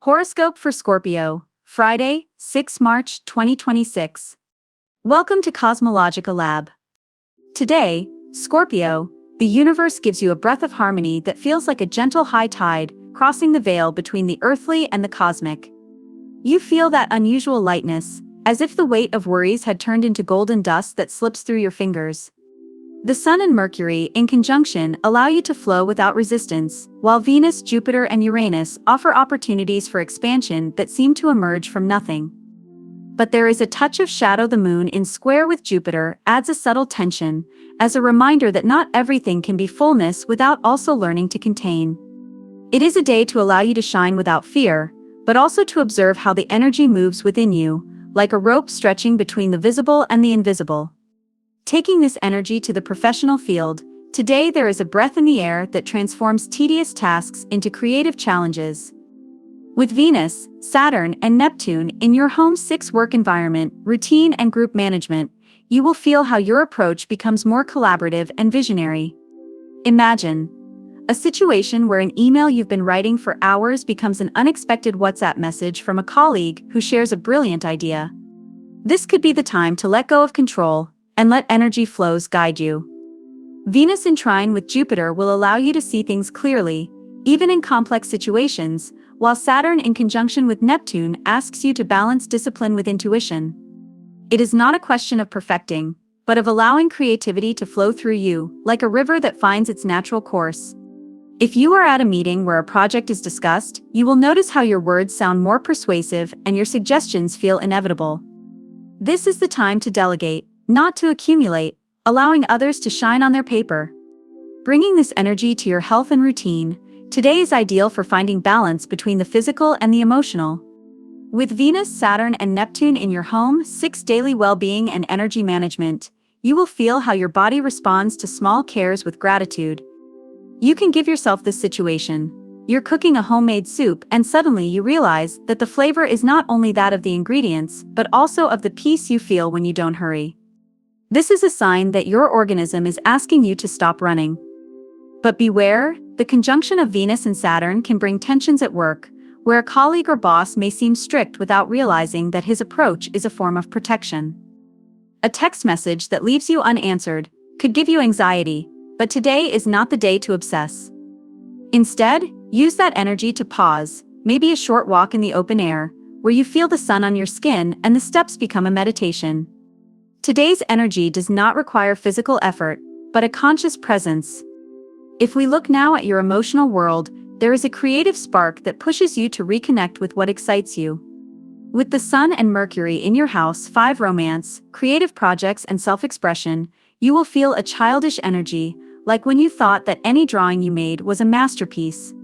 Horoscope for Scorpio, Friday, 6 March 2026. Welcome to CosmologicaLab. Today, Scorpio, the universe gives you a breath of harmony that feels like a gentle high tide, crossing the veil between the earthly and the cosmic. You feel that unusual lightness, as if the weight of worries had turned into golden dust that slips through your fingers. The Sun and Mercury in conjunction allow you to flow without resistance, while Venus, Jupiter, and Uranus offer opportunities for expansion that seem to emerge from nothing. But there is a touch of shadow. The Moon in square with Jupiter adds a subtle tension, as a reminder that not everything can be fullness without also learning to contain. It is a day to allow you to shine without fear, but also to observe how the energy moves within you, like a rope stretching between the visible and the invisible. Taking this energy to the professional field, today there is a breath in the air that transforms tedious tasks into creative challenges. With Venus, Saturn, and Neptune in your home 6 work environment, routine and group management, you will feel how your approach becomes more collaborative and visionary. Imagine a situation where an email you've been writing for hours becomes an unexpected WhatsApp message from a colleague who shares a brilliant idea. This could be the time to let go of control and let energy flows guide you. Venus in trine with Jupiter will allow you to see things clearly, even in complex situations, while Saturn in conjunction with Neptune asks you to balance discipline with intuition. It is not a question of perfecting, but of allowing creativity to flow through you, like a river that finds its natural course. If you are at a meeting where a project is discussed, you will notice how your words sound more persuasive and your suggestions feel inevitable. This is the time to delegate, not to accumulate, allowing others to shine on their paper. Bringing this energy to your health and routine, today is ideal for finding balance between the physical and the emotional. With Venus, Saturn, and Neptune in your home 6 daily well-being and energy management, you will feel how your body responds to small cares with gratitude. You can give yourself this situation. You're cooking a homemade soup and suddenly you realize that the flavor is not only that of the ingredients, but also of the peace you feel when you don't hurry. This is a sign that your organism is asking you to stop running. But beware, the conjunction of Venus and Saturn can bring tensions at work, where a colleague or boss may seem strict without realizing that his approach is a form of protection. A text message that leaves you unanswered could give you anxiety, but today is not the day to obsess. Instead, use that energy to pause, maybe a short walk in the open air, where you feel the sun on your skin and the steps become a meditation. Today's energy does not require physical effort, but a conscious presence. If we look now at your emotional world, there is a creative spark that pushes you to reconnect with what excites you. With the Sun and Mercury in your house 5 romance, creative projects and self-expression, you will feel a childish energy, like when you thought that any drawing you made was a masterpiece.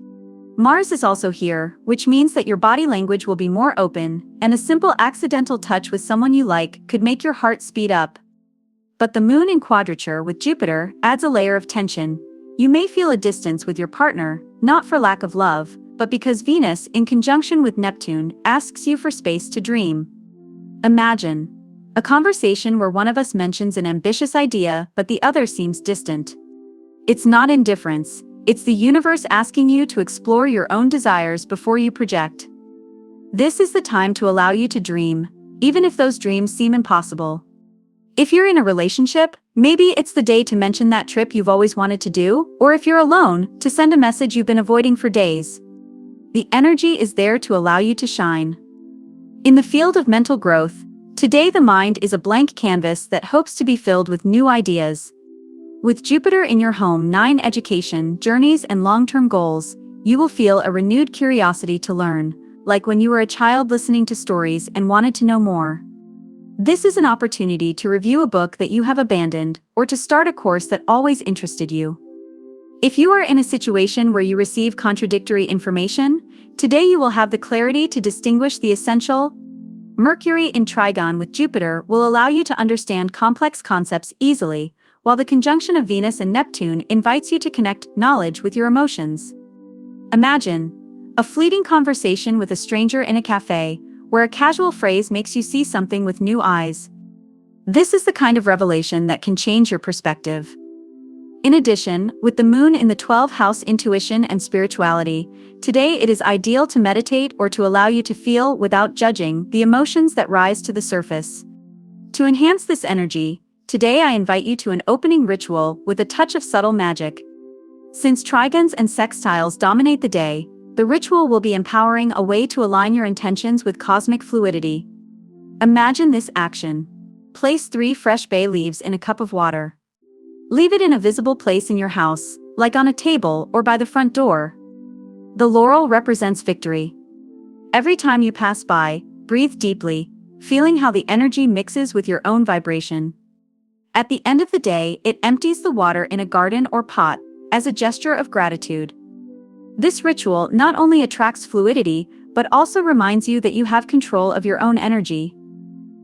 Mars is also here, which means that your body language will be more open, and a simple accidental touch with someone you like could make your heart speed up. But the Moon in quadrature with Jupiter adds a layer of tension. You may feel a distance with your partner, not for lack of love, but because Venus in conjunction with Neptune asks you for space to dream. Imagine a conversation where one of us mentions an ambitious idea but the other seems distant. It's not indifference. It's the universe asking you to explore your own desires before you project. This is the time to allow you to dream, even if those dreams seem impossible. If you're in a relationship, maybe it's the day to mention that trip you've always wanted to do, or if you're alone, to send a message you've been avoiding for days. The energy is there to allow you to shine. In the field of mental growth, today the mind is a blank canvas that hopes to be filled with new ideas. With Jupiter in your home 9 education, journeys, and long-term goals, you will feel a renewed curiosity to learn, like when you were a child listening to stories and wanted to know more. This is an opportunity to review a book that you have abandoned, or to start a course that always interested you. If you are in a situation where you receive contradictory information, today you will have the clarity to distinguish the essential. Mercury in trigon with Jupiter will allow you to understand complex concepts easily, while the conjunction of Venus and Neptune invites you to connect knowledge with your emotions. Imagine a fleeting conversation with a stranger in a cafe, where a casual phrase makes you see something with new eyes. This is the kind of revelation that can change your perspective. In addition, with the moon in the 12th house intuition and spirituality, today it is ideal to meditate or to allow you to feel without judging the emotions that rise to the surface. To enhance this energy, today I invite you to an opening ritual with a touch of subtle magic. Since trigons and sextiles dominate the day, the ritual will be empowering a way to align your intentions with cosmic fluidity. Imagine this action. Place 3 fresh bay leaves in a cup of water. Leave it in a visible place in your house, like on a table or by the front door. The laurel represents victory. Every time you pass by, breathe deeply, feeling how the energy mixes with your own vibration. At the end of the day, it empties the water in a garden or pot, as a gesture of gratitude. This ritual not only attracts fluidity, but also reminds you that you have control of your own energy.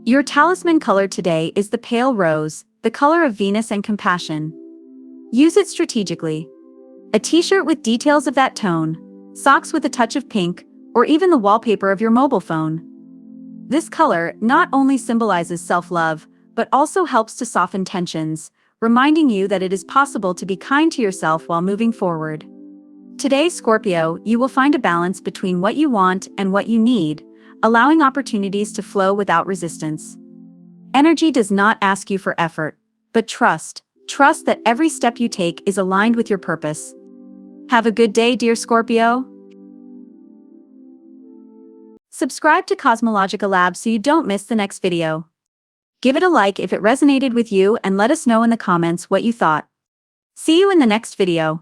Your talisman color today is the pale rose, the color of Venus and compassion. Use it strategically. A t-shirt with details of that tone, socks with a touch of pink, or even the wallpaper of your mobile phone. This color not only symbolizes self-love, but also helps to soften tensions, reminding you that it is possible to be kind to yourself while moving forward. Today, Scorpio, you will find a balance between what you want and what you need, allowing opportunities to flow without resistance. Energy does not ask you for effort, but trust that every step you take is aligned with your purpose. Have a good day, dear Scorpio. Subscribe to CosmologicaLab so you don't miss the next video. Give it a like if it resonated with you and let us know in the comments what you thought. See you in the next video.